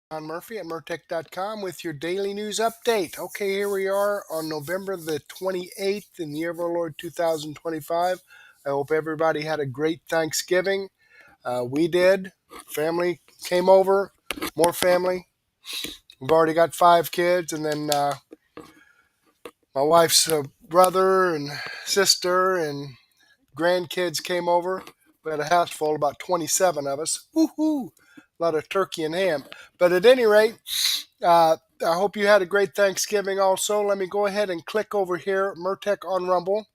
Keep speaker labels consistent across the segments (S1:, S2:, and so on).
S1: John Murphy at Murtech.com with your daily news update. Okay, here we are on November the 28th in the year of our Lord 2025. I hope everybody had a great Thanksgiving. We did. Family came over, more family. We've already got 5 kids, and then my wife's brother and sister and grandkids came over. We had a house full, about 27 of us. Woohoo! A lot of turkey and ham. But at any rate, I hope you had a great Thanksgiving also. Let me go ahead and click over here, Murtech on Rumble.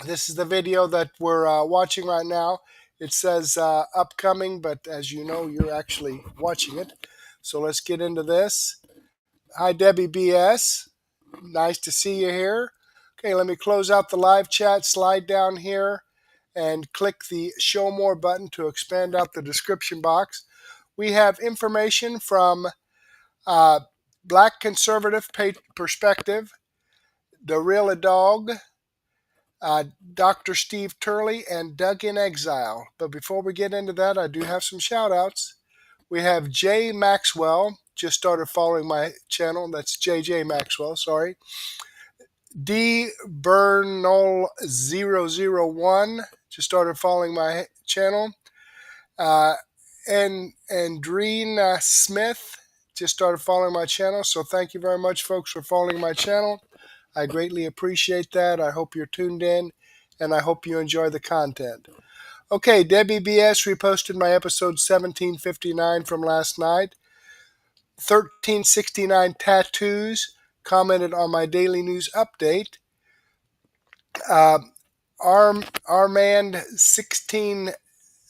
S1: This is the video that we're watching right now. It says upcoming, but as you know, you're actually watching it. So let's get into this. Hi, Debbie BS. Nice to see you here. Okay, let me close out the live chat, slide down here, and click the Show More button to expand out the description box. We have information from Black Conservative Perspective, The Real Adogg, Dr. Steve Turley, and Doug in Exile. But before we get into that, I do have some shout-outs. We have J Maxwell, just started following my channel. That's JJ Maxwell, sorry. D Bernol001 just started following my channel. And Andreen Smith just started following my channel. So thank you very much, folks, for following my channel. I greatly appreciate that. I hope you're tuned in, and I hope you enjoy the content. Okay, Debbie BS reposted my episode 1759 from last night. 1369 Tattoos commented on my daily news update. Armand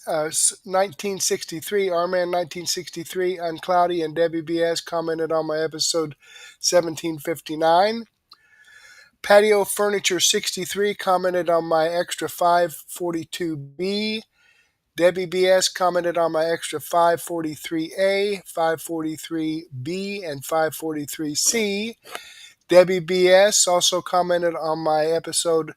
S1: 1963, Armand 1963, Uncloudy, and Debbie BS commented on my episode 1759. Patio Furniture 63 commented on my extra 542B. Debbie BS commented on my extra 543A, 543B, and 543C. Debbie BS also commented on my episode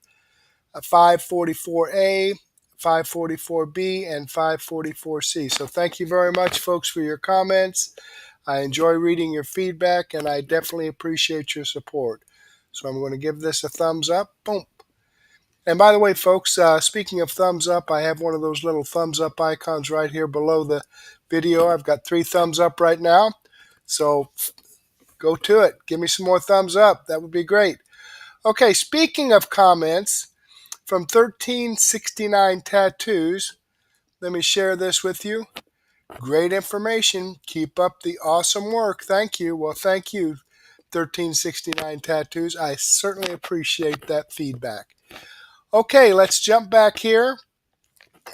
S1: 544A, 544B, and 544C. So thank you very much, folks, for your comments. I enjoy reading your feedback, and I definitely appreciate your support. So I'm going to give this a thumbs up. Boom. And by the way, folks, speaking of thumbs up, I have one of those little thumbs up icons right here below the video. I've got 3 thumbs up right now. So go to it. Give me some more thumbs up. That would be great. Okay, speaking of comments from 1369 Tattoos, let me share this with you. Great information. Keep up the awesome work. Thank you. Well, thank you, 1369 Tattoos. I certainly appreciate that feedback. Okay, let's jump back here.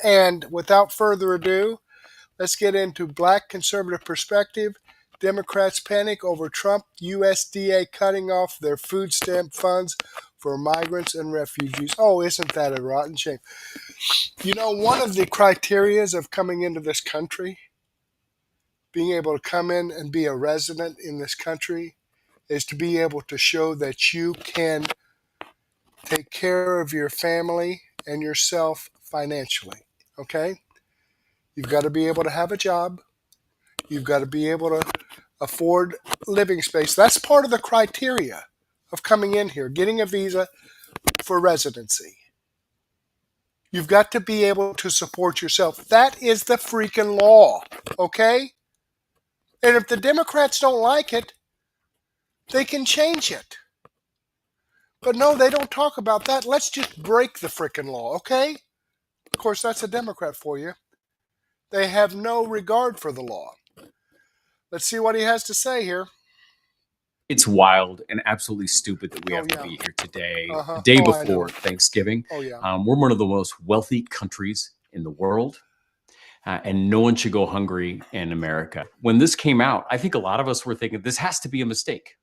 S1: And without further ado, let's get into Black Conservative Perspective. Democrats panic over Trump USDA cutting off their food stamp funds for migrants and refugees. Oh, isn't that a rotten shame? You know, one of the criterias of coming into this country, being able to come in and be a resident in this country, is to be able to show that you can take care of your family and yourself financially, okay? You've got to be able to have a job. You've got to be able to afford living space. That's part of the criteria of coming in here, getting a visa for residency. You've got to be able to support yourself. That is the freaking law, okay? And if the Democrats don't like it, they can change it. But no, they don't talk about that. Let's just break the freaking law, okay? Of course, that's a Democrat for you. They have no regard for the law. Let's see what he has to say here.
S2: It's wild and absolutely stupid that we have to be here today, the day before Thanksgiving. We're one of the most wealthy countries in the world, and no one should go hungry in America. When this came out, I think a lot of us were thinking this has to be a mistake.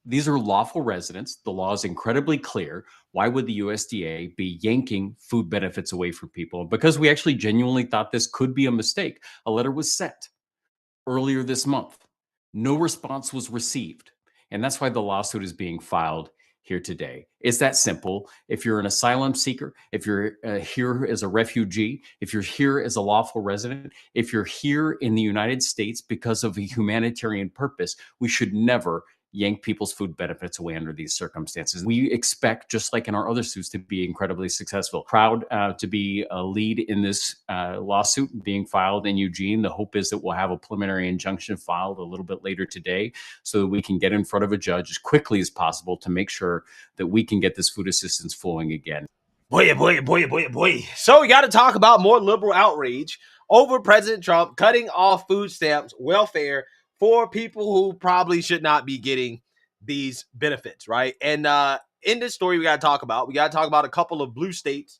S2: These are lawful residents. The law is incredibly clear. Why would the USDA be yanking food benefits away from people? Because we actually genuinely thought this could be a mistake. A letter was sent earlier this month. No response was received. And that's why the lawsuit is being filed here today. It's that simple. If you're an asylum seeker, if you're here as a refugee, if you're here as a lawful resident, if you're here in the United States because of a humanitarian purpose, we should never yank people's food benefits away under these circumstances. We expect, just like in our other suits, to be incredibly successful. Proud to be a lead in this lawsuit being filed in Eugene. The hope is that we'll have a preliminary injunction filed a little bit later today so that we can get in front of a judge as quickly as possible to make sure that we can get this food assistance flowing again.
S3: Boy. So we got to talk about more liberal outrage over President Trump cutting off food stamps, welfare, for people who probably should not be getting these benefits, right? And in this story, we got to talk about a couple of blue states,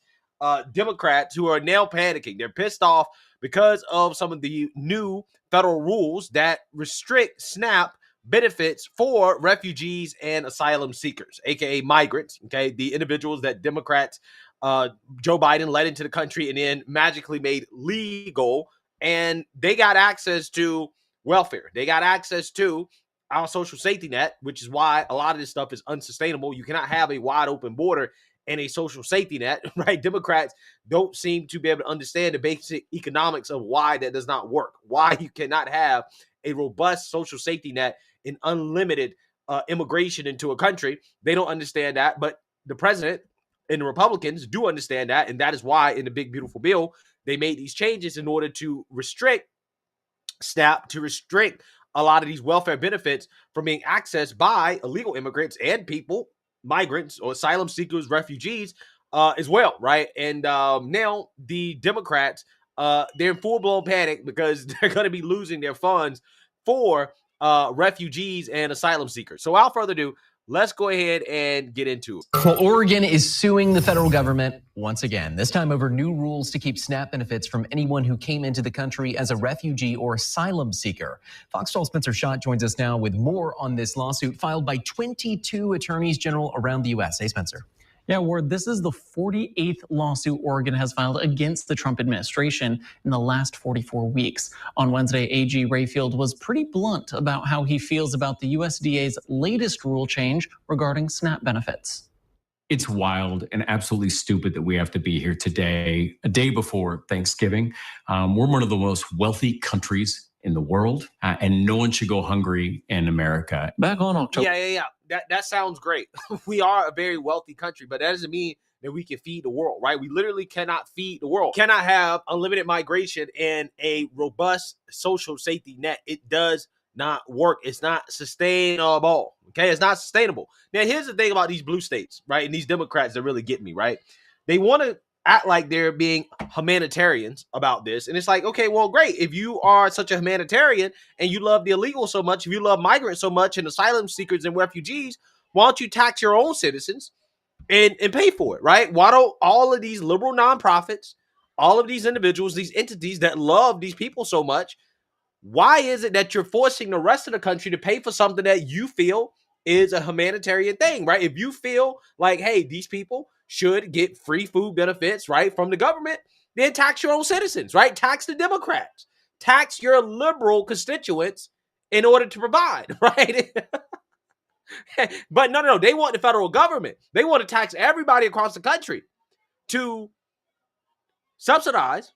S3: Democrats who are now panicking. They're pissed off because of some of the new federal rules that restrict SNAP benefits for refugees and asylum seekers, aka migrants, okay? The individuals that Democrats, Joe Biden led into the country and then magically made legal, and they got access to welfare. They got access to our social safety net, which is why a lot of this stuff is unsustainable. You cannot have a wide open border and a social safety net, right? Democrats don't seem to be able to understand the basic economics of why that does not work, why you cannot have a robust social safety net and unlimited immigration into a country. They don't understand that, but the president and the Republicans do understand that, and that is why in the big, beautiful bill, they made these changes in order to restrict SNAP, to restrict a lot of these welfare benefits from being accessed by illegal immigrants and people, migrants or asylum seekers, refugees as well, right? And now the Democrats, they're in full-blown panic because they're going to be losing their funds for refugees and asylum seekers. So without further ado, let's go ahead and get into it.
S4: Well, Oregon is suing the federal government once again, this time over new rules to keep SNAP benefits from anyone who came into the country as a refugee or asylum seeker. Fox 12's Spencer Schott joins us now with more on this lawsuit filed by 22 attorneys general around the U.S. Hey, Spencer.
S5: Yeah, Ward, this is the 48th lawsuit Oregon has filed against the Trump administration in the last 44 weeks. On Wednesday, AG Rayfield was pretty blunt about how he feels about the USDA's latest rule change regarding SNAP benefits.
S2: It's wild and absolutely stupid that we have to be here today, a day before Thanksgiving. We're one of the most wealthy countries in the world, and no one should go hungry in America.
S5: Back on October.
S3: Yeah. That sounds great. We are a very wealthy country, but that doesn't mean that we can feed the world, right? We literally cannot feed the world. Cannot have unlimited migration and a robust social safety net. It does not work. It's not sustainable. Okay, it's not sustainable. Now, here's the thing about these blue states, right? And these Democrats that really get me, right? They want to act like they're being humanitarians about this. And it's like, okay, well, great. If you are such a humanitarian and you love the illegal so much, if you love migrants so much and asylum seekers and refugees, why don't you tax your own citizens and pay for it, right? Why don't all of these liberal nonprofits, all of these individuals, these entities that love these people so much, why is it that you're forcing the rest of the country to pay for something that you feel is a humanitarian thing, right? If you feel like, hey, these people should get free food benefits, right, from the government, then tax your own citizens, right? Tax the Democrats. Tax your liberal constituents in order to provide, right? But no. They want the federal government. They want to tax everybody across the country to subsidize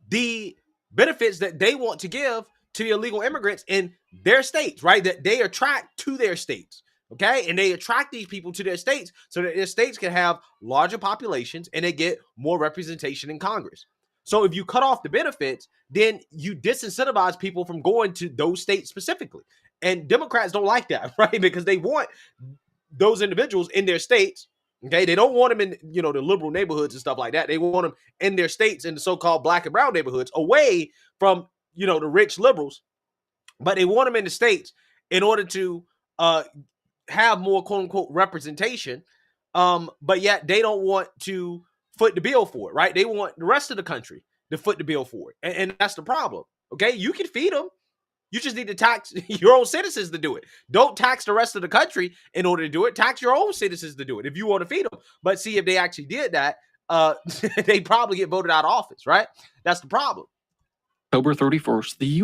S3: the benefits that they want to give to the illegal immigrants in their states, right? That they attract to their states. Okay, and they attract these people to their states so that their states can have larger populations and they get more representation in Congress. So if you cut off the benefits, then you disincentivize people from going to those states specifically. And Democrats don't like that, right? Because they want those individuals in their states. Okay, they don't want them in, the liberal neighborhoods and stuff like that. They want them in their states in the so-called black and brown neighborhoods, away from, the rich liberals. But they want them in the states in order to have more quote-unquote representation, but yet they don't want to foot the bill for it, right? They want the rest of the country to foot the bill for it, and that's the problem. Okay, you can feed them. You just need to tax your own citizens to do it. Don't tax the rest of the country in order to do it. Tax your own citizens to do it if you want to feed them. But see, if they actually did that, they probably get voted out of office, right? That's the problem.
S5: October 31st, the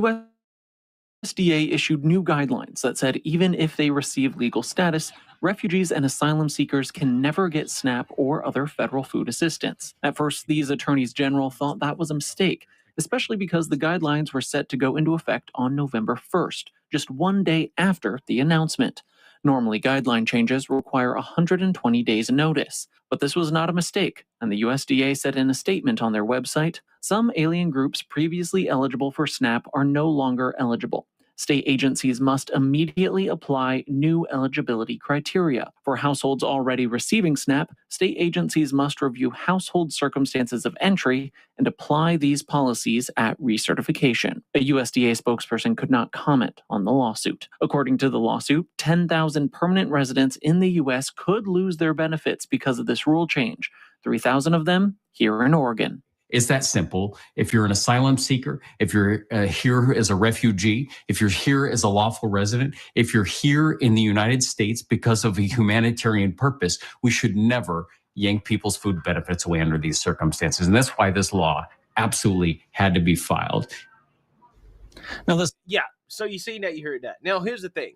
S5: USDA issued new guidelines that said even if they receive legal status, refugees and asylum seekers can never get SNAP or other federal food assistance. At first, these attorneys general thought that was a mistake, especially because the guidelines were set to go into effect on November 1st, just one day after the announcement. Normally, guideline changes require 120 days notice, but this was not a mistake, and the USDA said in a statement on their website, some alien groups previously eligible for SNAP are no longer eligible. State agencies must immediately apply new eligibility criteria. For households already receiving SNAP, state agencies must review household circumstances of entry and apply these policies at recertification. A USDA spokesperson could not comment on the lawsuit. According to the lawsuit, 10,000 permanent residents in the U.S. could lose their benefits because of this rule change, 3,000 of them here in Oregon.
S2: It's that simple. If you're an asylum seeker, if you're here as a refugee, if you're here as a lawful resident, if you're here in the United States because of a humanitarian purpose, we should never yank people's food benefits away under these circumstances. And that's why this law absolutely had to be filed.
S3: Now so you see that, you heard that. Now here's the thing.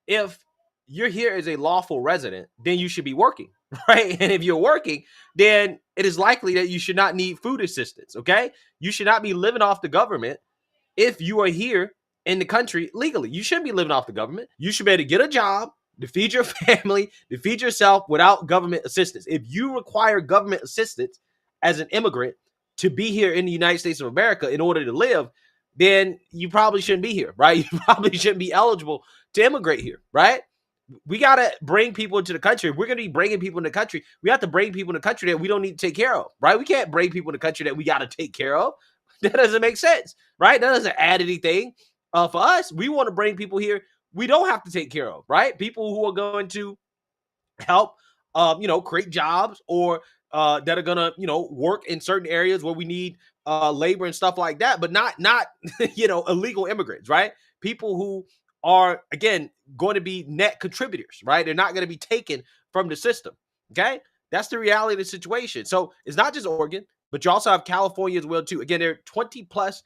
S3: If you're here as a lawful resident, then you should be working, right? And if you're working, then it is likely that you should not need food assistance, okay? You should not be living off the government if you are here in the country legally. You shouldn't be living off the government. You should be able to get a job, to feed your family, to feed yourself without government assistance. If you require government assistance as an immigrant to be here in the United States of America in order to live, then you probably shouldn't be here, right? You probably shouldn't be eligible to immigrate here, right? We got to bring people into the country. If we're going to be bringing people in the country, we have to bring people in the country that we don't need to take care of, right? We can't bring people in the country that we got to take care of. That doesn't make sense, right? That doesn't add anything. For us, we want to bring people here we don't have to take care of, right? People who are going to help, create jobs or that are going to, work in certain areas where we need labor and stuff like that, but not illegal immigrants, right? People who are, again, going to be net contributors, right? They're not going to be taken from the system, okay? That's the reality of the situation. So it's not just Oregon, but you also have California as well, too. Again, there are 20 plus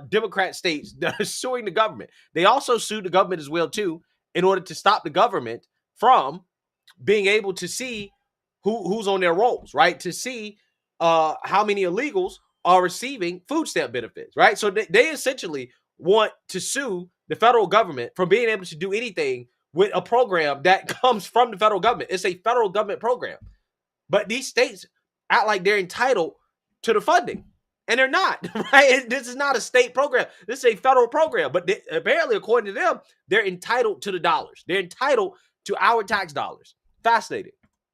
S3: Democrat states that are suing the government. They also sued the government as well, too, in order to stop the government from being able to see who's on their rolls, right? To see how many illegals are receiving food stamp benefits, right? So they essentially want to sue the federal government from being able to do anything with a program that comes from the federal government. It's a federal government program. But these states act like they're entitled to the funding, and they're not, right? This is not a state program. This is a federal program. But apparently, according to them, they're entitled to the dollars. They're entitled to our tax dollars. Fascinating.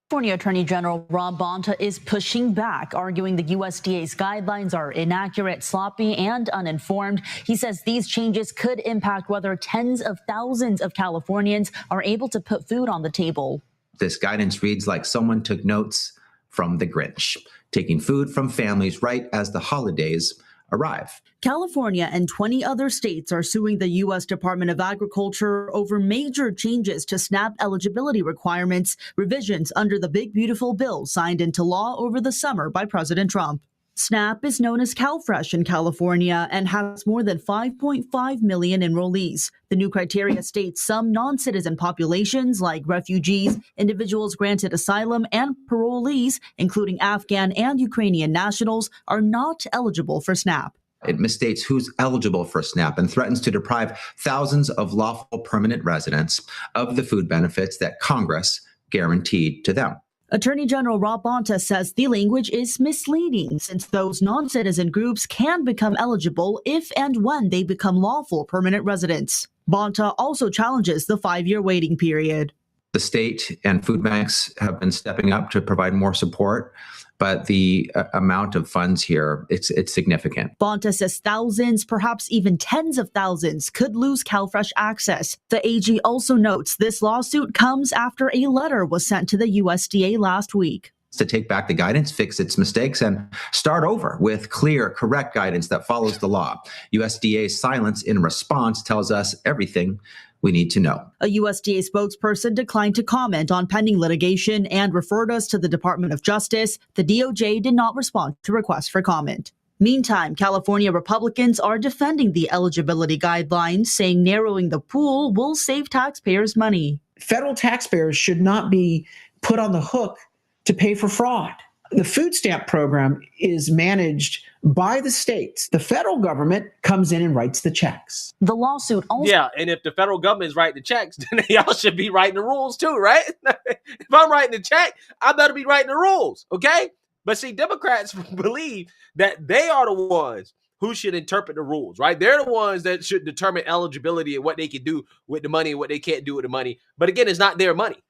S6: California Attorney General Rob Bonta is pushing back, arguing the USDA's guidelines are inaccurate, sloppy, and uninformed. He says these changes could impact whether tens of thousands of Californians are able to put food on the table.
S7: This guidance reads like someone took notes from the Grinch, taking food from families right as the holidays arrive.
S6: California and 20 other states are suing the U.S. Department of Agriculture over major changes to SNAP eligibility requirements, revisions under the Big Beautiful Bill signed into law over the summer by President Trump. SNAP is known as CalFresh in California and has more than 5.5 million enrollees. The new criteria states some non-citizen populations like refugees, individuals granted asylum, and parolees, including Afghan and Ukrainian nationals, are not eligible for SNAP.
S7: It misstates who's eligible for SNAP and threatens to deprive thousands of lawful permanent residents of the food benefits that Congress guaranteed to them.
S6: Attorney General Rob Bonta says the language is misleading since those non-citizen groups can become eligible if and when they become lawful permanent residents. Bonta also challenges the 5-year waiting period.
S7: The state and food banks have been stepping up to provide more support, but the amount of funds here, it's significant.
S6: Bonta says thousands, perhaps even tens of thousands, could lose CalFresh access. The AG also notes this lawsuit comes after a letter was sent to the USDA last week.
S7: To take back the guidance, fix its mistakes, and start over with clear, correct guidance that follows the law. USDA's silence in response tells us everything we need to know.
S6: A USDA spokesperson declined to comment on pending litigation and referred us to the Department of Justice. The DOJ did not respond to requests for comment. Meantime, California Republicans are defending the eligibility guidelines, saying narrowing the pool will save taxpayers money.
S8: federal taxpayers should not be put on the hook to pay for fraud. The food stamp program is managed by the states. The federal government comes in and writes the checks.
S6: The lawsuit also...
S3: Yeah, and if the federal government is writing the checks, then y'all should be writing the rules too, right? If I'm writing the check, I better be writing the rules, okay? But see, Democrats believe that they are the ones who should interpret the rules, right? They're the ones that should determine eligibility and what they can do with the money and what they can't do with the money. But again, it's not their money,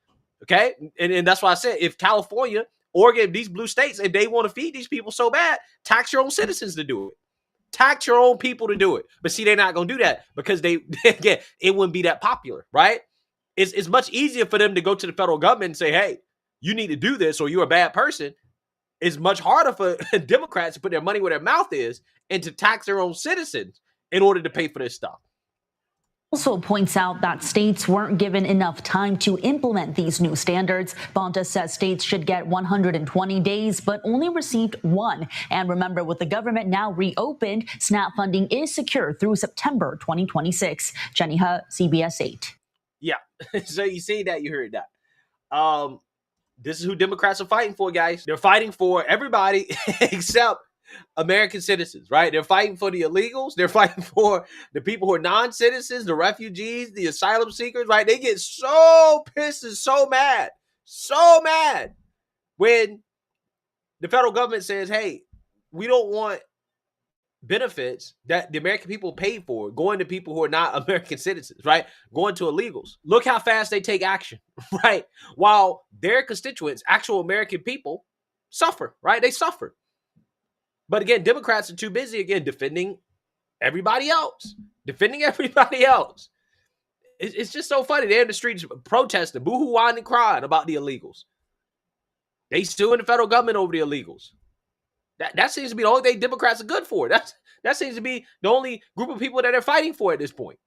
S3: okay? And that's why I said, if California, Oregon, these blue states, if they want to feed these people so bad, tax your own citizens to do it. Tax your own people to do it. But see, they're not going to do that because again, it wouldn't be that popular, right? It's much easier for them to go to the federal government and say, hey, you need to do this or you're a bad person. It's much harder for Democrats to put their money where their mouth is and to tax their own citizens in order to pay for this stuff.
S6: Also points out that states weren't given enough time to implement these new standards. Bonta says states should get 120 days, but only received one. And remember, with the government now reopened, SNAP funding is secure through September 2026. Jenny Huh, CBS 8.
S3: Yeah, so you see that, you heard that. This is who Democrats are fighting for, guys. They're fighting for everybody except American citizens, right? They're fighting for the illegals. They're fighting for the people who are non-citizens, the refugees, the asylum seekers, right? They get so pissed and so mad when the federal government says, hey, we don't want benefits that the American people paid for going to people who are not American citizens, right? Going to illegals. Look how fast they take action, right? While their constituents, actual American people, suffer, right? They suffer. But again, Democrats are too busy, again, defending everybody else. It's just so funny. They're in the streets protesting, boo-hoo-whining and crying about the illegals. They suing the federal government over the illegals. That seems to be the only thing Democrats are good for. That seems to be the only group of people that they're fighting for at this point.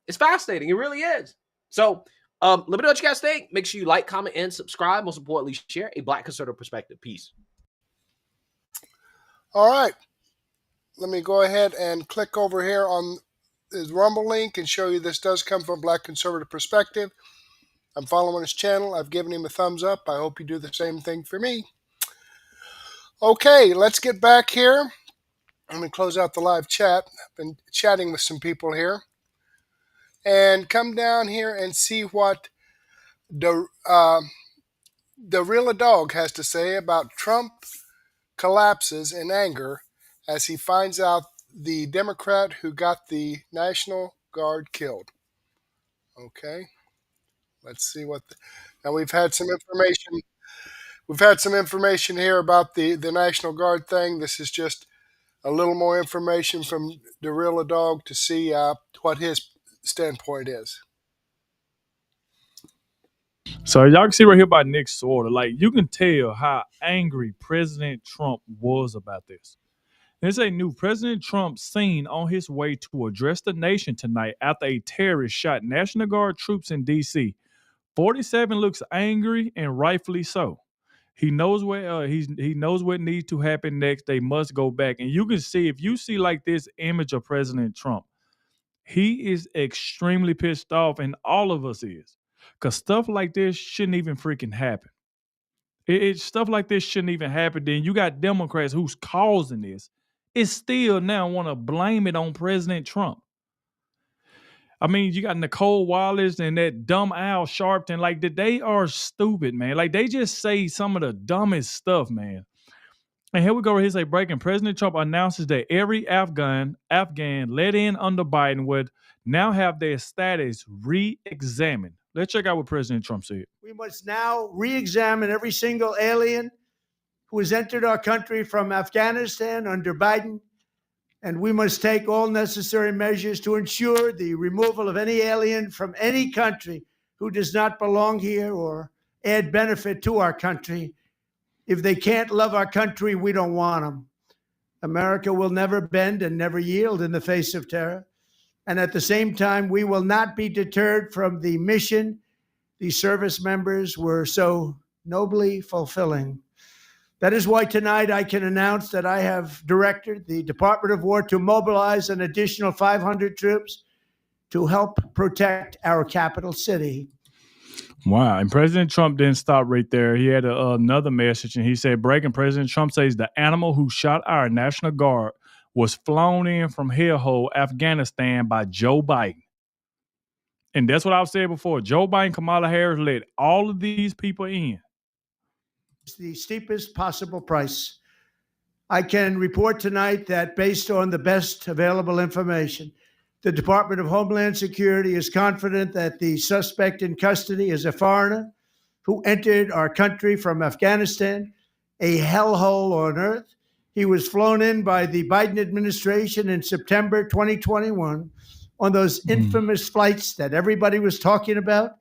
S3: It's fascinating. It really is. So let me know what you guys think. Make sure you like, comment, and subscribe. Most importantly, share a Black conservative perspective. Peace.
S1: All right. Let me go ahead and click over here on his Rumble link and show you this does come from Black conservative perspective. I'm following his channel. I've given him a thumbs up. I hope you do the same thing for me. Okay, let's get back here. Let me close out the live chat. I've been chatting with some people here. And come down here and see what the real Adogg has to say about Trump collapses in anger as he finds out the Democrat who got the National Guard killed. Okay, let's see what. Now we've had some information. We've had some information here about the National Guard thing. This is just a little more information from the real Adogg to see what his standpoint is.
S9: So y'all can see right here by Nick Sorter, like you can tell how angry President Trump was about this. There's a new President Trump seen on his way to address the nation tonight after a terrorist shot National Guard troops in D.C. 47 looks angry and rightfully so. He knows where he knows what needs to happen next. They must go back. And you can see, if you see like this image of President Trump, he is extremely pissed off, and all of us is. Because stuff like this shouldn't even freaking happen. Stuff like this shouldn't even happen. Then you got Democrats who's causing this. It still now want to blame it on President Trump. I mean, you got Nicole Wallace and that dumb Al Sharpton. Like, they are stupid, man. Like, they just say some of the dumbest stuff, man. And here we go. Here's a breaking. President Trump announces that every Afghan let in under Biden would now have their status re-examined. Let's check out what President Trump said.
S10: We must now re-examine every single alien who has entered our country from Afghanistan under Biden. And we must take all necessary measures to ensure the removal of any alien from any country who does not belong here or add benefit to our country. If they can't love our country, we don't want them. America will never bend and never yield in the face of terror. And at the same time, we will not be deterred from the mission these service members were so nobly fulfilling. That is why tonight I can announce that I have directed the Department of War to mobilize an additional 500 troops to help protect our capital city.
S9: Wow. And President Trump didn't stop right there. He had another message, and he said, breaking, President Trump says the animal who shot our National Guard was flown in from hellhole, Afghanistan by Joe Biden. And that's what I've said before. Joe Biden, Kamala Harris let all of these people in.
S10: It's the steepest possible price. I can report tonight that based on the best available information, the Department of Homeland Security is confident that the suspect in custody is a foreigner who entered our country from Afghanistan, a hellhole on earth. He was flown in by the Biden administration in September 2021 on those infamous flights that everybody was talking about.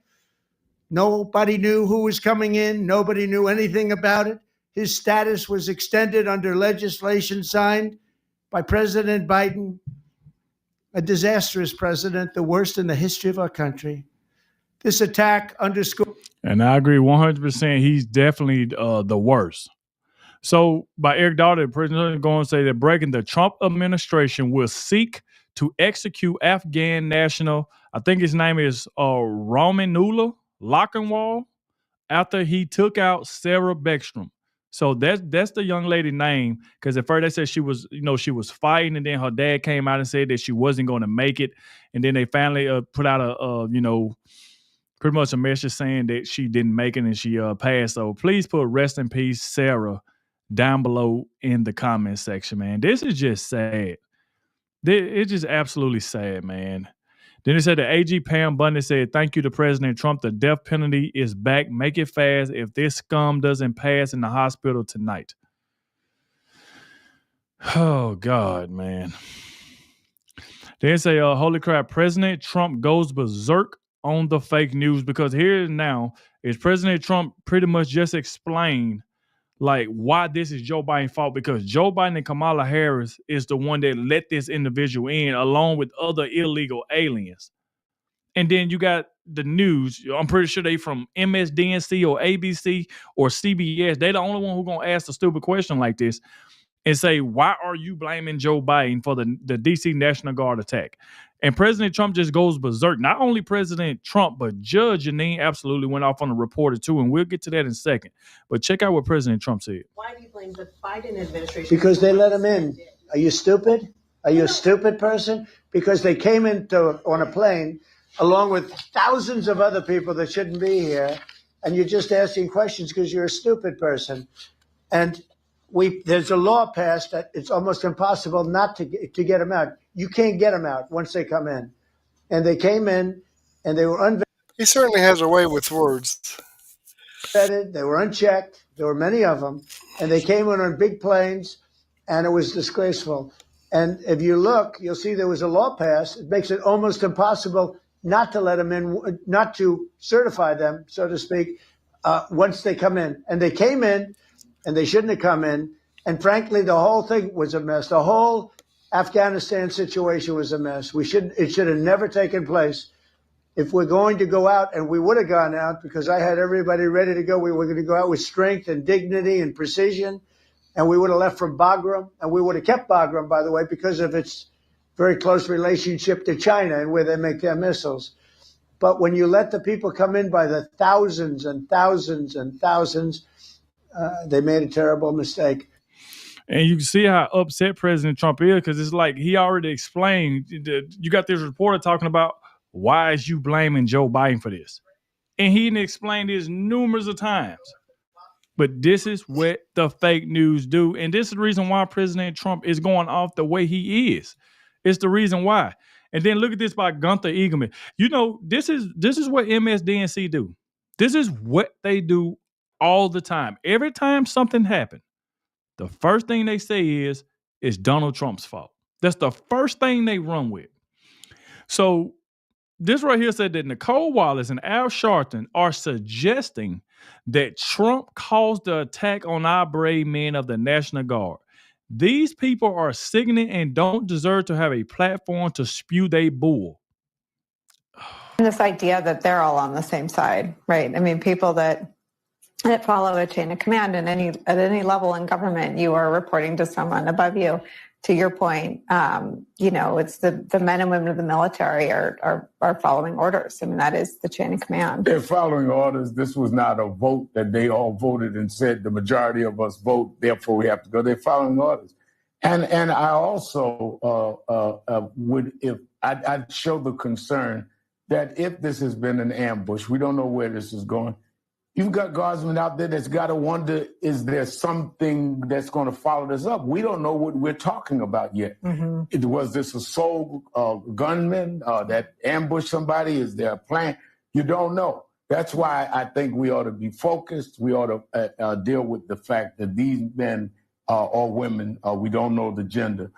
S10: Nobody knew who was coming in. Nobody knew anything about it. His status was extended under legislation signed by President Biden, a disastrous president, the worst in the history of our country. This attack underscores.
S9: And I agree 100%. He's definitely the worst. So by Eric Daughter, the president is going to say that breaking, the Trump administration will seek to execute Afghan national, I think his name is Ramanullah Lockenwall, after he took out Sarah Beckstrom. So that's the young lady name, because at first they said she was fighting, and then her dad came out and said that she wasn't going to make it, and then they finally put out a pretty much a message saying that she didn't make it and she passed. So please put rest in peace Sarah down below in the comment section, man. This is just sad. It's just absolutely sad, man. Then it said the AG Pam Bundy said, thank you to President Trump. The death penalty is back. Make it fast if this scum doesn't pass in the hospital tonight. Oh, God, man. Then say, holy crap, President Trump goes berserk on the fake news, because here now is President Trump pretty much just explained like why this is Joe Biden's fault, because Joe Biden and Kamala Harris is the one that let this individual in along with other illegal aliens. And then you got the news. I'm pretty sure they from MSDNC or ABC or CBS. They're the only one who's going to ask a stupid question like this and say, why are you blaming Joe Biden for the DC National Guard attack? And President Trump just goes berserk. Not only President Trump, but Judge Janine absolutely went off on the reporter too, and we'll get to that in a second. But check out what President Trump said.
S11: Why do you blame the Biden administration?
S10: Because they let him in. Are you stupid? Are you a stupid person? Because they came on a plane along with thousands of other people that shouldn't be here, and you're just asking questions because you're a stupid person. And there's a law passed that it's almost impossible not to get them out. You can't get them out once they come in. And they came in, and they were unvetted.
S1: He certainly has a way with words.
S10: They were unchecked. There were many of them. And they came in on big planes, and it was disgraceful. And if you look, you'll see there was a law passed. It makes it almost impossible not to let them in, not to certify them, so to speak, once they come in. And they came in, and they shouldn't have come in. And frankly, the whole thing was a mess. The whole Afghanistan situation was a mess. It should have never taken place. If we're going to go out, and we would have gone out because I had everybody ready to go. We were going to go out with strength and dignity and precision, and we would have left from Bagram, and we would have kept Bagram, by the way, because of its very close relationship to China and where they make their missiles. But when you let the people come in by the thousands and thousands and thousands, they made a terrible mistake.
S9: And you can see how upset President Trump is, because it's like he already explained. You got this reporter talking about, why is you blaming Joe Biden for this? And he didn't explain this numerous of times. But this is what the fake news do. And this is the reason why President Trump is going off the way he is. It's the reason why. And then look at this by Gunther Eagleman. You know, this is what MSDNC do. This is what they do all the time. Every time something happens, the first thing they say is, it's Donald Trump's fault. That's the first thing they run with. So this right here said that Nicole Wallace and Al Sharpton are suggesting that Trump caused the attack on our brave men of the National Guard. These people are sickening and don't deserve to have a platform to spew their bull.
S11: This idea that they're all on the same side, right? I mean, people that follow a chain of command, and at any level in government, you are reporting to someone above you. to your point, it's the men and women of the military are following orders. I mean, that is the chain of command.
S12: They're following orders. This was not a vote that they all voted and said the majority of us vote, therefore we have to go. They're following orders. And I also I'd show the concern that if this has been an ambush, we don't know where this is going. You've got guardsmen out there that's got to wonder, is there something that's going to follow this up? We don't know what we're talking about yet. Mm-hmm. Was this a sole gunman that ambushed somebody? Is there a plan? You don't know. That's why I think we ought to be focused. We ought to deal with the fact that these men or women, we don't know the gender,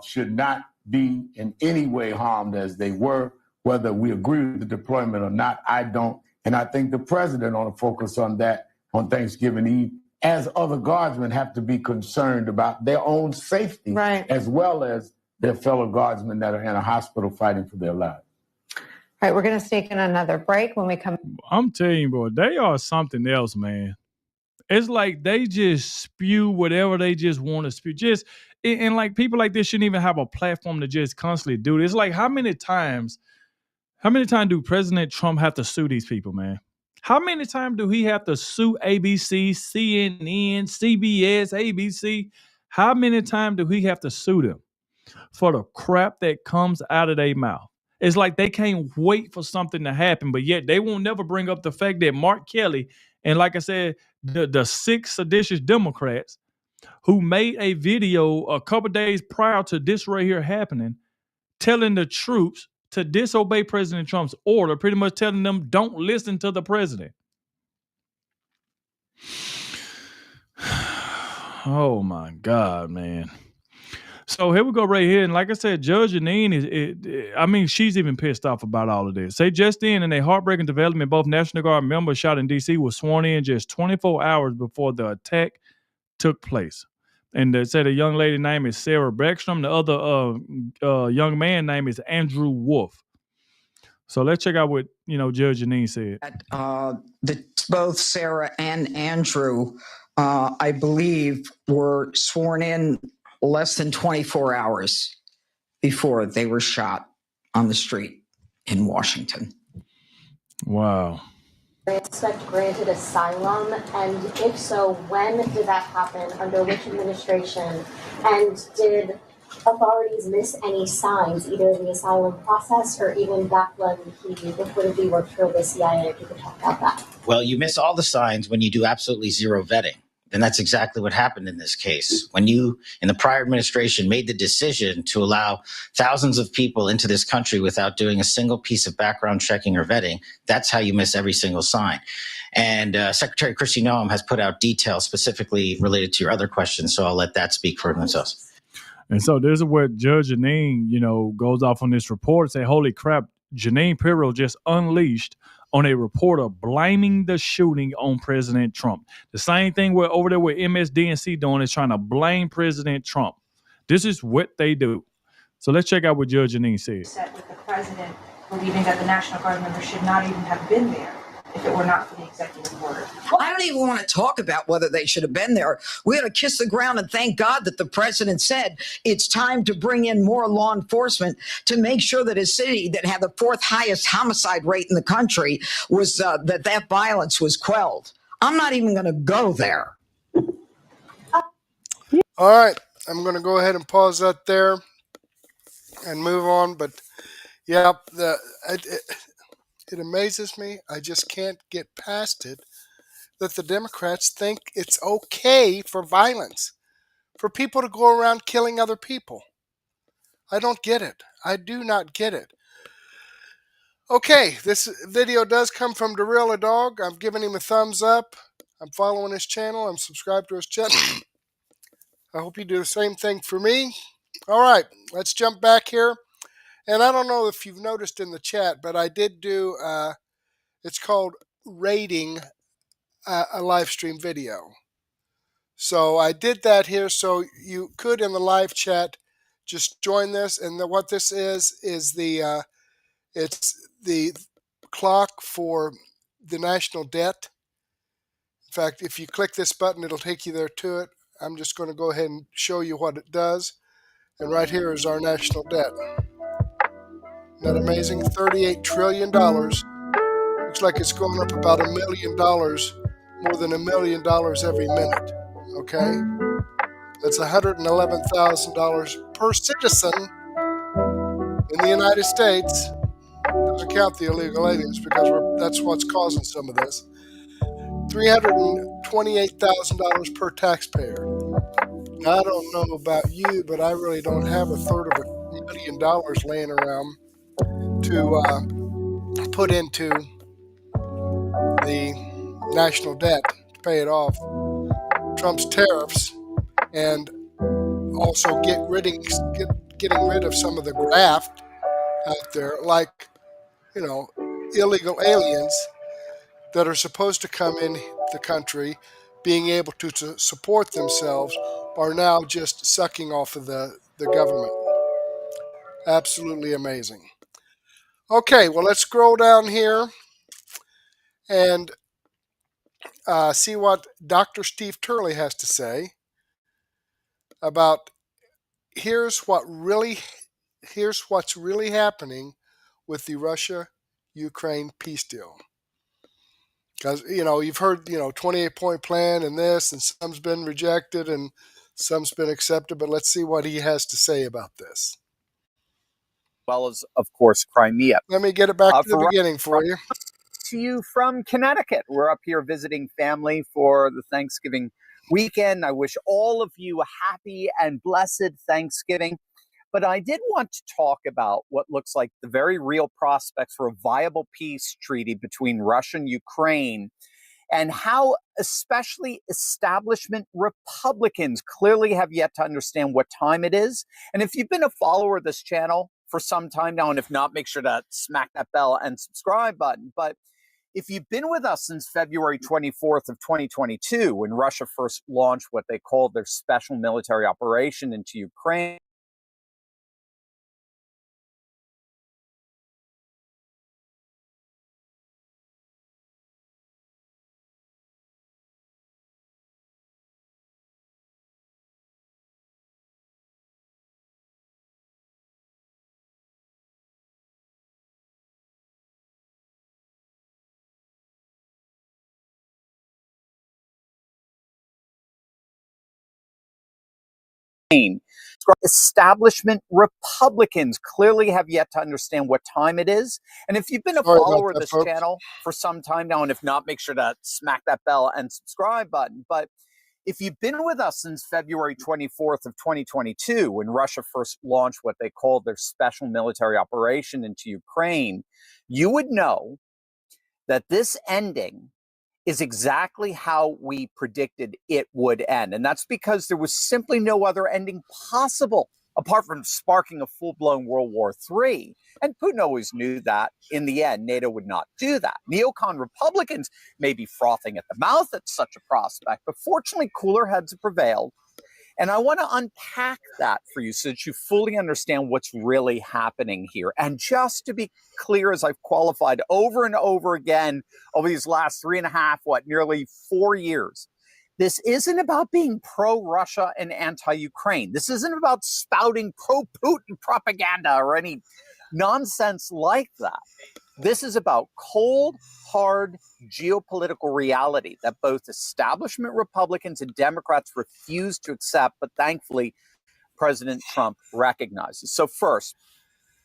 S12: should not be in any way harmed as they were, whether we agree with the deployment or not. I don't. And I think the president ought to focus on that on Thanksgiving Eve, as other guardsmen have to be concerned about their own safety, right, as well as their fellow guardsmen that are in a hospital fighting for their lives.
S11: All right, we're going to sneak in another break. When we come,
S9: I'm telling you, bro, they are something else, man. It's like they just spew whatever they just want to spew. And like people like this shouldn't even have a platform to just constantly do this. Like how many times do President Trump have to sue these people, man? How many times do he have to sue ABC, CNN, CBS, ABC? How many times do he have to sue them for the crap that comes out of their mouth? It's like they can't wait for something to happen, but yet they won't never bring up the fact that Mark Kelly and, like I said, the 6 seditious Democrats who made a video a couple days prior to this right here happening, telling the troops to disobey President Trump's order, pretty much telling them don't listen to the president. Oh my God, man. So here we go right here. And like I said, Judge Jeanine she's even pissed off about all of this. Say just in a heartbreaking development, both National Guard members shot in D.C. was sworn in just 24 hours before the attack took place. And they said a young lady name is Sarah Beckstrom. The other young man name is Andrew Wolf. So let's check out what Judge Jeanine said.
S13: Both Sarah and Andrew, I believe, were sworn in less than 24 hours before they were shot on the street in Washington.
S9: Wow.
S14: Expect granted asylum, and if so, when did that happen? Under which administration? And did authorities miss any signs, either in the asylum process or even back when he reportedly worked for the CIA? If you could talk about that.
S15: Well, you miss all the signs when you do absolutely zero vetting. And that's exactly what happened in this case. When you, in the prior administration, made the decision to allow thousands of people into this country without doing a single piece of background checking or vetting, that's how you miss every single sign. And Secretary Kristi Noem has put out details specifically related to your other questions, so I'll let that speak for themselves.
S9: And so this is where Judge Jeanine, goes off on this report and say, holy crap, Jeanine Pirro just unleashed on a reporter blaming the shooting on President Trump. The same thing we're over there with MSDNC doing is trying to blame President Trump. This is what they do. So let's check out what Judge Jeanine said.
S16: Set with the president believing that the National Guard members should not even have been there if it were not for the executive order.
S13: Well, I don't even want to talk about whether they should have been there. We ought to kiss the ground and thank God that the president said it's time to bring in more law enforcement to make sure that a city that had the 4th highest homicide rate in the country was that violence was quelled. I'm not even going to go there.
S1: All right. I'm going to go ahead and pause that there and move on. But yeah, it amazes me. I just can't get past it that the Democrats think it's okay for violence, for people to go around killing other people. I don't get it. I do not get it. Okay, this video does come from Adogg. I've given him a thumbs up. I'm following his channel. I'm subscribed to his channel. I hope you do the same thing for me. All right, let's jump back here. And I don't know if you've noticed in the chat, but I did do, it's called rating a live stream video. So I did that here so you could in the live chat just join this. And what this is it's the clock for the national debt. In fact, if you click this button, it'll take you there to it. I'm just going to go ahead and show you what it does. And right here is our national debt. Isn't that amazing? $38 trillion. Looks like it's going up about $1 million, more than $1 million every minute. Okay? That's $111,000 per citizen in the United States. Doesn't count the illegal aliens because that's what's causing some of this. $328,000 per taxpayer. Now, I don't know about you, but I really don't have $1/3 of $1 million laying around to put into the national debt to pay it off. Trump's tariffs, and also getting rid of some of the graft out there, like, illegal aliens that are supposed to come in the country, being able to support themselves, are now just sucking off of the government. Absolutely amazing. Okay, well, let's scroll down here and see what Dr. Steve Turley has to say about here's what's really happening with the Russia-Ukraine peace deal. Because, you've heard, 28-point plan and this, and some's been rejected and some's been accepted, but let's see what he has to say about this.
S17: Well as, of course, Crimea.
S1: Let me get it back to the beginning for you.
S17: To you from Connecticut. We're up here visiting family for the Thanksgiving weekend. I wish all of you a happy and blessed Thanksgiving. But I did want to talk about what looks like the very real prospects for a viable peace treaty between Russia and Ukraine, and how especially establishment Republicans clearly have yet to understand what time it is. And if you've been a follower of this channel for some time now, and if not, make sure to smack that bell and subscribe button. But if you've been with us since February 24th of 2022, when Russia first launched what they called their special military operation into Ukraine, establishment Republicans clearly have yet to understand what time it is. And if you've been a follower of this channel for some time now, and if not, make sure to smack that bell and subscribe button. But if you've been with us since February 24th of 2022, when Russia first launched what they called their special military operation into Ukraine, you would know that this ending is exactly how we predicted it would end. And that's because there was simply no other ending possible apart from sparking a full-blown World War III. And Putin always knew that in the end, NATO would not do that. Neocon Republicans may be frothing at the mouth at such a prospect, but fortunately, cooler heads have prevailed. And I want to unpack that for you so that you fully understand what's really happening here. And just to be clear, as I've qualified over and over again over these last nearly 4 years, this isn't about being pro-Russia and anti-Ukraine. This isn't about spouting pro-Putin propaganda or any nonsense like that. This is about cold, hard geopolitical reality that both establishment Republicans and Democrats refuse to accept, but thankfully President Trump recognizes. So first,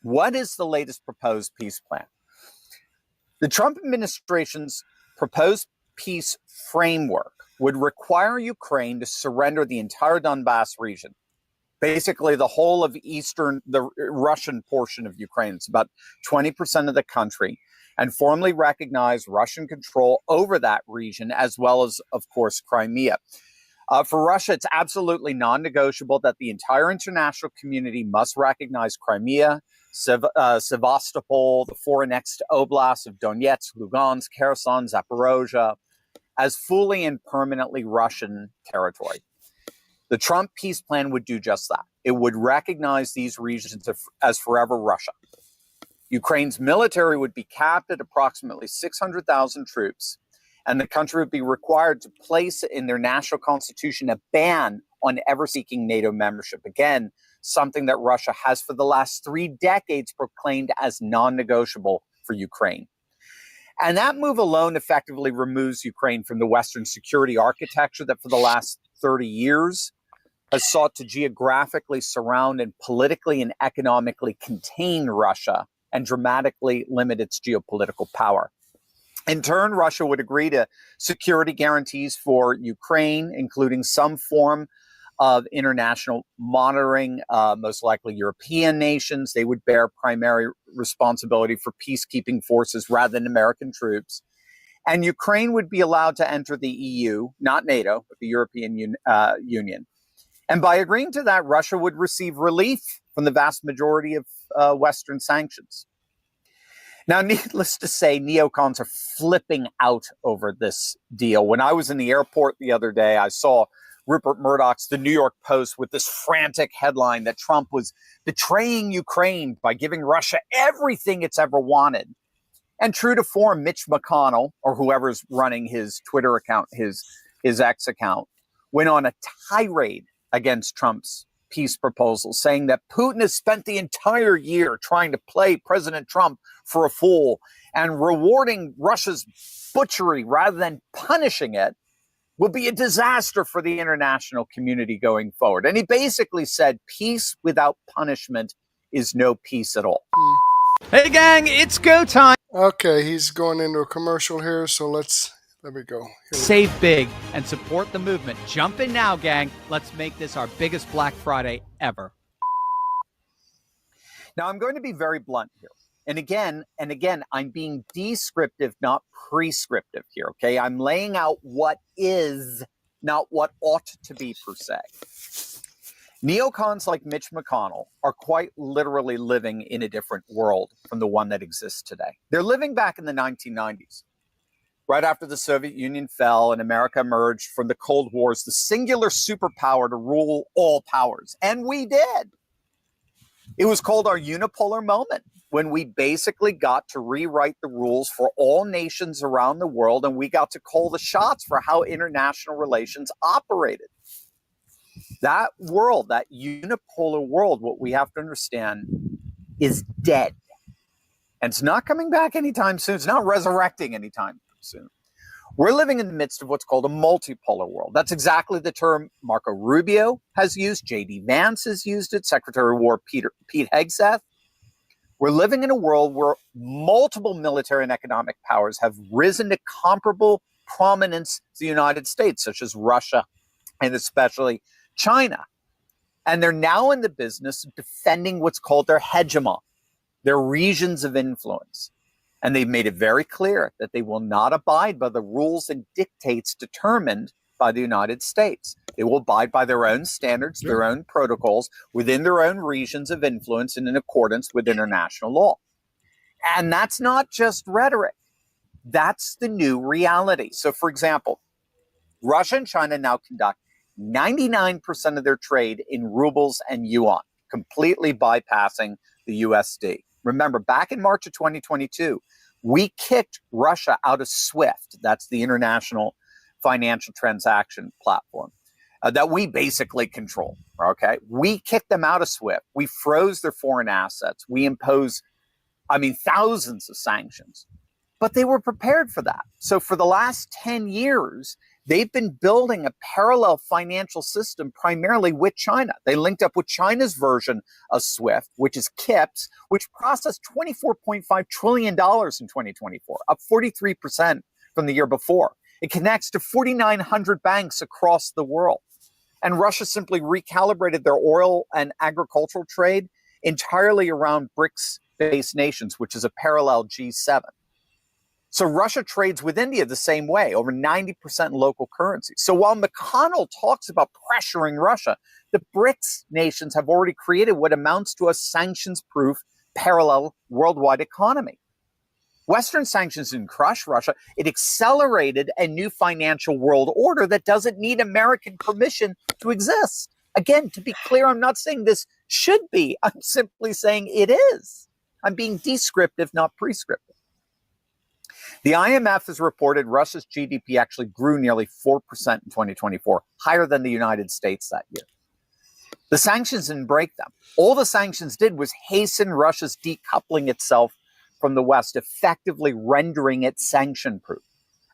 S17: what is the latest proposed peace plan? The Trump administration's proposed peace framework would require Ukraine to surrender the entire Donbass region, basically the whole of the Russian portion of Ukraine. It's about 20% of the country, and formally recognize Russian control over that region, as well as, of course, Crimea. For Russia, it's absolutely non-negotiable that the entire international community must recognize Crimea, Sevastopol, the four annexed oblasts of Donetsk, Lugansk, Kherson, Zaporozhye, as fully and permanently Russian territory. The Trump peace plan would do just that. It would recognize these regions as forever Russia. Ukraine's military would be capped at approximately 600,000 troops, and the country would be required to place in their national constitution a ban on ever seeking NATO membership. Again, something that Russia has for the last 3 decades proclaimed as non-negotiable for Ukraine. And that move alone effectively removes Ukraine from the Western security architecture that for the last 30 years has sought to geographically surround and politically and economically contain Russia and dramatically limit its geopolitical power. In turn, Russia would agree to security guarantees for Ukraine, including some form of international monitoring, most likely European nations. They would bear primary responsibility for peacekeeping forces rather than American troops. And Ukraine would be allowed to enter the EU, not NATO, but the European Union. And by agreeing to that, Russia would receive relief from the vast majority of Western sanctions. Now, needless to say, neocons are flipping out over this deal. When I was in the airport the other day, I saw Rupert Murdoch's The New York Post with this frantic headline that Trump was betraying Ukraine by giving Russia everything it's ever wanted. And true to form, Mitch McConnell, or whoever's running his Twitter account, his X account, went on a tirade against Trump's peace proposal, saying that Putin has spent the entire year trying to play President Trump for a fool and rewarding Russia's butchery rather than punishing it will be a disaster for the international community going forward. And he basically said peace without punishment is no peace at all.
S18: Hey gang, it's go time.
S1: Okay, he's going into a commercial here, so there we go.
S18: Save big and support the movement. Jump in now, gang. Let's make this our biggest Black Friday ever.
S17: Now, I'm going to be very blunt here. And again, I'm being descriptive, not prescriptive here, okay? I'm laying out what is, not what ought to be per se. Neocons like Mitch McConnell are quite literally living in a different world from the one that exists today. They're living back in the 1990s. Right after the Soviet Union fell and America emerged from the Cold War as the singular superpower to rule all powers. And we did. It was called our unipolar moment, when we basically got to rewrite the rules for all nations around the world, and we got to call the shots for how international relations operated. That world, that unipolar world, what we have to understand is dead. And it's not coming back anytime soon. It's not resurrecting anytime soon. We're living in the midst of what's called a multipolar world. That's exactly the term Marco Rubio has used. J.D. Vance has used it. Secretary of War Pete Hegseth. We're living in a world where multiple military and economic powers have risen to comparable prominence to the United States, such as Russia and especially China. And they're now in the business of defending what's called their hegemon, their regions of influence. And they've made it very clear that they will not abide by the rules and dictates determined by the United States. They will abide by their own standards, their own protocols within their own regions of influence and in accordance with international law. And that's not just rhetoric. That's the new reality. So, for example, Russia and China now conduct 99% of their trade in rubles and yuan, completely bypassing the USD. Remember, back in March of 2022, we kicked Russia out of SWIFT. That's the international financial transaction platform that we basically control. Okay, we kicked them out of SWIFT. We froze their foreign assets. We imposed, thousands of sanctions. But they were prepared for that. So for the last 10 years, they've been building a parallel financial system primarily with China. They linked up with China's version of SWIFT, which is KIPS, which processed $24.5 trillion in 2024, up 43% from the year before. It connects to 4,900 banks across the world. And Russia simply recalibrated their oil and agricultural trade entirely around BRICS-based nations, which is a parallel G7. So Russia trades with India the same way, over 90% in local currency. So while McConnell talks about pressuring Russia, the BRICS nations have already created what amounts to a sanctions-proof parallel worldwide economy. Western sanctions didn't crush Russia. It accelerated a new financial world order that doesn't need American permission to exist. Again, to be clear, I'm not saying this should be. I'm simply saying it is. I'm being descriptive, not prescriptive. The IMF has reported Russia's GDP actually grew nearly 4% in 2024, higher than the United States that year. The sanctions didn't break them. All the sanctions did was hasten Russia's decoupling itself from the West, effectively rendering it sanction-proof.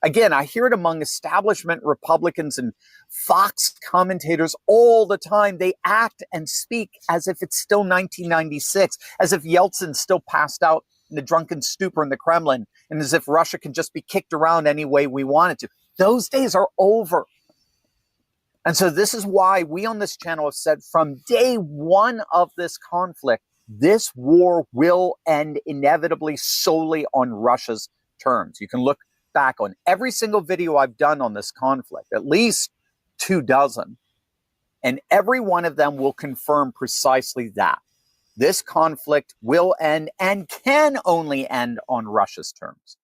S17: Again, I hear it among establishment Republicans and Fox commentators all the time. They act and speak as if it's still 1996, as if Yeltsin still passed out in a drunken stupor in the Kremlin, and as if Russia can just be kicked around any way we want it to. Those days are over. And so this is why we on this channel have said from day one of this conflict, this war will end inevitably solely on Russia's terms. You can look back on every single video I've done on this conflict, at least 24, and every one of them will confirm precisely that. This conflict will end and can only end on Russia's terms.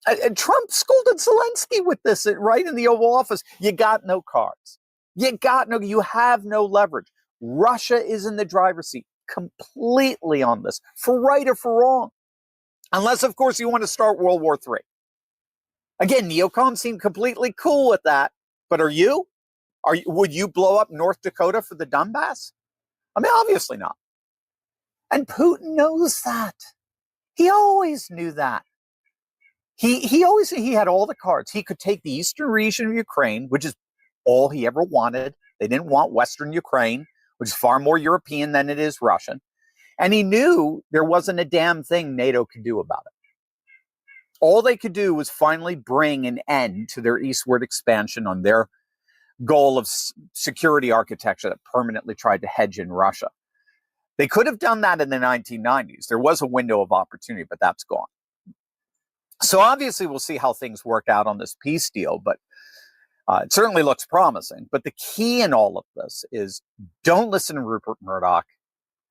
S17: And Trump scolded Zelensky with this right in the Oval Office. You got no cards. You have no leverage. Russia is in the driver's seat completely on this, for right or for wrong. Unless, of course, you want to start World War III. Again, neocons seem completely cool with that. But are you? Would you blow up North Dakota for the Donbass? I mean, obviously not. And Putin knows that. He always knew that. He had all the cards. He could take the eastern region of Ukraine, which is all he ever wanted. They didn't want Western Ukraine, which is far more European than it is Russian. And he knew there wasn't a damn thing NATO could do about it. All they could do was finally bring an end to their eastward expansion on their goal of security architecture that permanently tried to hedge in Russia. They could have done that in the 1990s. There was a window of opportunity, but that's gone. So obviously we'll see how things work out on this peace deal, but it certainly looks promising. But the key in all of this is don't listen to Rupert Murdoch.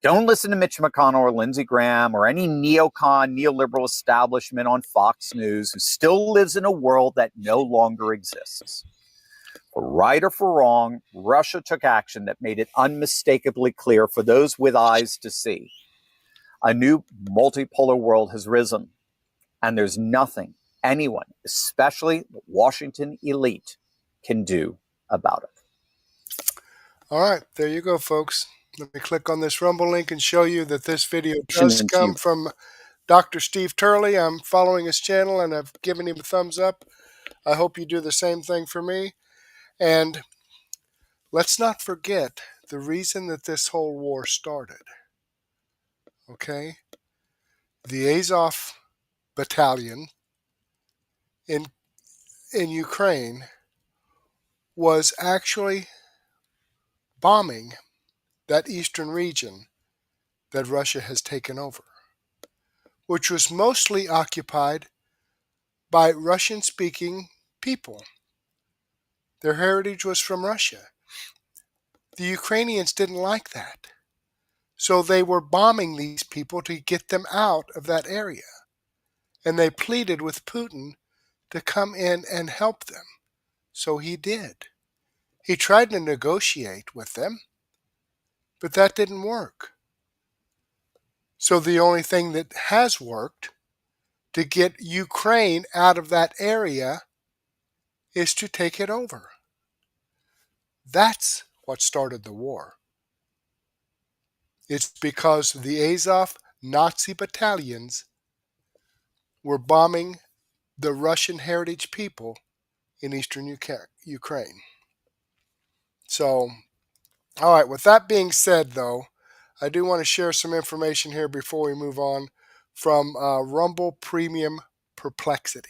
S17: Don't listen to Mitch McConnell or Lindsey Graham or any neocon, neoliberal establishment on Fox News who still lives in a world that no longer exists. For right or for wrong, Russia took action that made it unmistakably clear for those with eyes to see. A new multipolar world has risen, and there's nothing anyone, especially the Washington elite, can do about it.
S1: All right, there you go, folks. Let me click on this Rumble link and show you that this video does come from Dr. Steve Turley. I'm following his channel and I've given him a thumbs up. I hope you do the same thing for me. And let's not forget the reason that this whole war started. Okay? The Azov battalion in Ukraine was actually bombing that eastern region that Russia has taken over, which was mostly occupied by Russian-speaking people. Their heritage was from Russia. The Ukrainians didn't like that. So they were bombing these people to get them out of that area. And they pleaded with Putin to come in and help them. So he did. He tried to negotiate with them, but that didn't work. So the only thing that has worked to get Ukraine out of that area is to take it over. That's what started the war. It's because the Azov Nazi battalions were bombing the Russian heritage people in eastern Ukraine. So, all right, with that being said, though, I do want to share some information here before we move on from Rumble Premium Perplexity.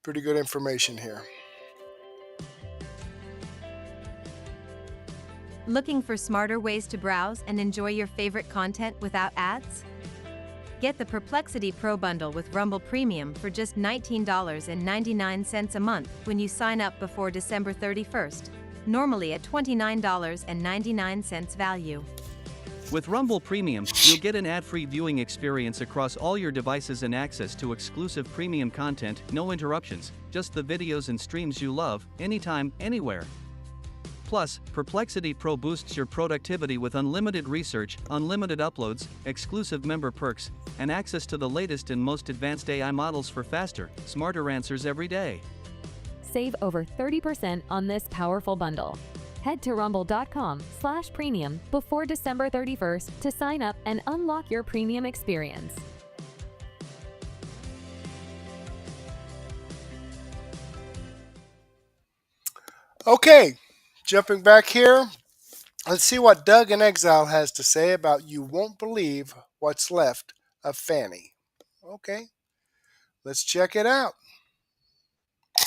S1: Pretty good information here.
S19: Looking for smarter ways to browse and enjoy your favorite content without ads? Get the Perplexity Pro Bundle with Rumble Premium for just $19.99 a month when you sign up before December 31st, normally at $29.99 value.
S20: With Rumble Premium, you'll get an ad-free viewing experience across all your devices and access to exclusive premium content, no interruptions, just the videos and streams you love, anytime, anywhere. Plus, Perplexity Pro boosts your productivity with unlimited research, unlimited uploads, exclusive member perks, and access to the latest and most advanced AI models for faster, smarter answers every day.
S21: Save over 30% on this powerful bundle. Head to rumble.com/premium before December 31st to sign up and unlock your premium experience.
S1: Okay, jumping back here. Let's see what Doug in Exile has to say about You Won't Believe What's Left of Fani. Okay, let's check it out.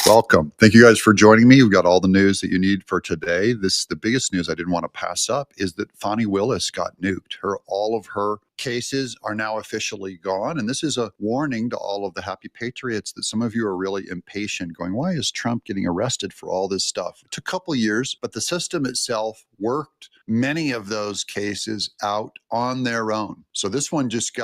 S22: Welcome. Thank you guys for joining me. We've got all the news that you need for today. The biggest news I didn't want to pass up is that Fani Willis got nuked. All of her cases are now officially gone. And this is a warning to all of the happy patriots that some of you are really impatient, going, why is Trump getting arrested for all this stuff? It took a couple years, but the system itself worked many of those cases out on their own. So this one just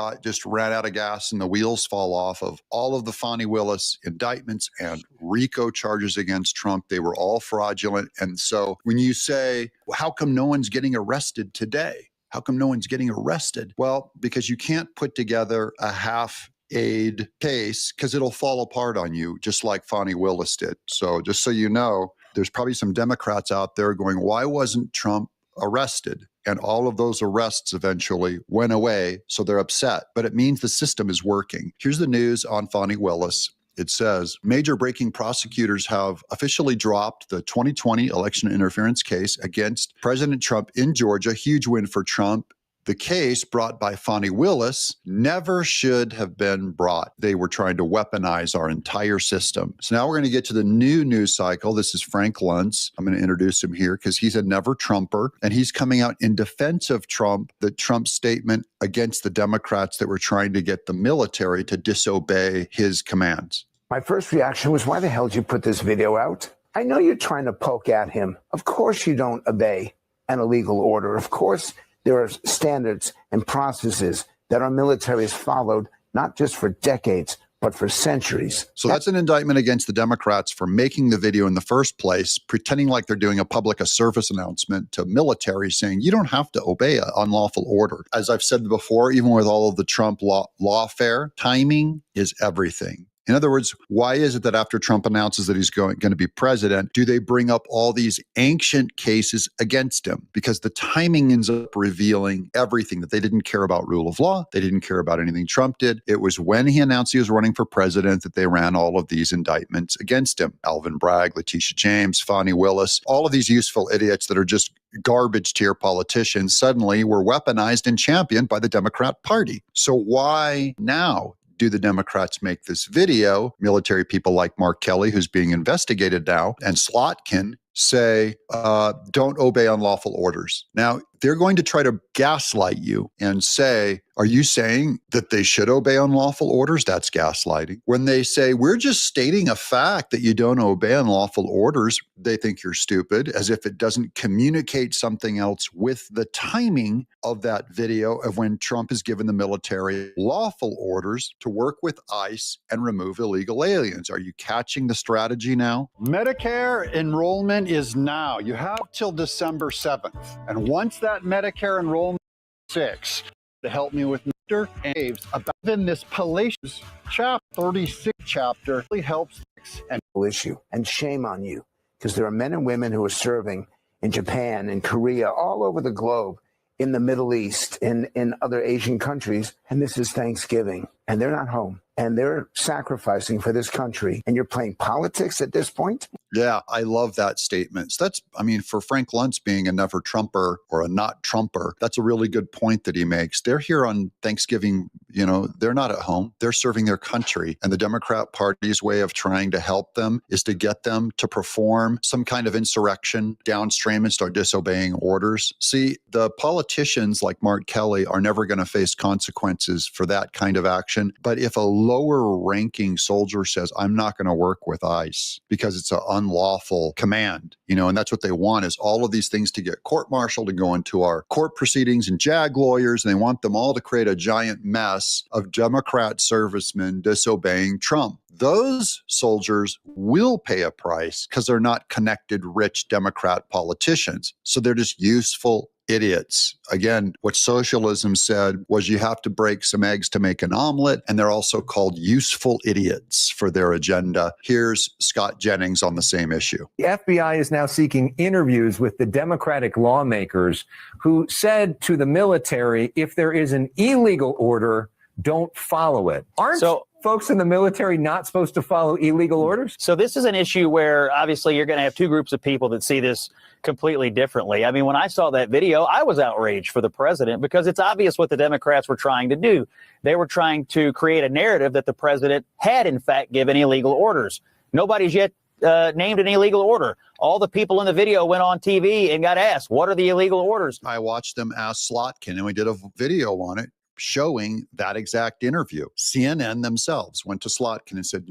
S22: ran out of gas and the wheels fall off of all of the Fani Willis indictments and RICO charges against Trump. They were all fraudulent. And so when you say, well, how come no one's getting arrested today? How come no one's getting arrested? Well, because you can't put together a half-aid case because it'll fall apart on you, just like Fani Willis did. So just so you know, there's probably some Democrats out there going, why wasn't Trump arrested? And all of those arrests eventually went away, so they're upset. But it means the system is working. Here's the news on Fani Willis. It says, major breaking prosecutors have officially dropped the 2020 election interference case against President Trump in Georgia. Huge win for Trump. The case brought by Fani Willis never should have been brought. They were trying to weaponize our entire system. So now we're going to get to the new news cycle. This is Frank Luntz. I'm going to introduce him here because he's a never Trumper, and he's coming out in defense of Trump, the Trump statement against the Democrats that were trying to get the military to disobey his commands.
S23: My first reaction was, why the hell did you put this video out? I know you're trying to poke at him. Of course you don't obey an illegal order. Of course there are standards and processes that our military has followed, not just for decades, but for centuries.
S22: So that's an indictment against the Democrats for making the video in the first place, pretending like they're doing a public service announcement to military saying, you don't have to obey an unlawful order. As I've said before, even with all of the Trump lawfare, timing is everything. In other words, why is it that after Trump announces that he's going to be president, do they bring up all these ancient cases against him? Because the timing ends up revealing everything, that they didn't care about rule of law. They didn't care about anything Trump did. It was when he announced he was running for president that they ran all of these indictments against him. Alvin Bragg, Letitia James, Fani Willis, all of these useful idiots that are just garbage tier politicians suddenly were weaponized and championed by the Democrat Party. So why now do the Democrats make this video? Military people like Mark Kelly, who's being investigated now, and Slotkin say, don't obey unlawful orders. Now, they're going to try to gaslight you and say, are you saying that they should obey unlawful orders? That's gaslighting. When they say, we're just stating a fact that you don't obey unlawful orders, they think you're stupid, as if it doesn't communicate something else with the timing of that video of when Trump has given the military lawful orders to work with ICE and remove illegal aliens. Are you catching the strategy now?
S24: Medicare enrollment is now. You have till December 7th. And once that Medicare enrollment is fixed, to help me with Mr. Aves about in this Palacios chapter 36 chapter really helps fix
S23: an issue. And shame on you, because there are men and women who are serving in Japan, in Korea, all over the globe, in the Middle East, in other Asian countries, and this is Thanksgiving, and they're not home, and they're sacrificing for this country, and you're playing politics at this point?
S22: Yeah, I love that statement. So that's, I mean, for Frank Luntz being a never Trumper or a not Trumper, that's a really good point that he makes. They're here on Thanksgiving, you know, they're not at home. They're serving their country. And the Democrat Party's way of trying to help them is to get them to perform some kind of insurrection downstream and start disobeying orders. See, the politicians like Mark Kelly are never going to face consequences for that kind of action. But if a lower ranking soldier says, I'm not going to work with ICE because it's an unlawful command, you know, and that's what they want, is all of these things to get court-martialed and go into our court proceedings and JAG lawyers, and they want them all to create a giant mess of Democrat servicemen disobeying Trump. Those soldiers will pay a price because they're not connected, rich Democrat politicians. So they're just useful idiots. Again, what socialism said was you have to break some eggs to make an omelet, and they're also called useful idiots for their agenda. Here's Scott Jennings on the same issue.
S2: The FBI is now seeking interviews with the Democratic lawmakers who said to the military, if there is an illegal order, don't follow it. Aren't folks in the military not supposed to follow illegal orders?
S4: So this is an issue where obviously you're going to have two groups of people that see this completely differently. I mean, when I saw that video, I was outraged for the president because it's obvious what the Democrats were trying to do. They were trying to create a narrative that the president had, in fact, given illegal orders. Nobody's yet named an illegal order. All the people in the video went on TV and got asked, what are the illegal orders?
S22: I watched them ask Slotkin, and we did a video on it showing that exact interview. CNN themselves went to Slotkin and said,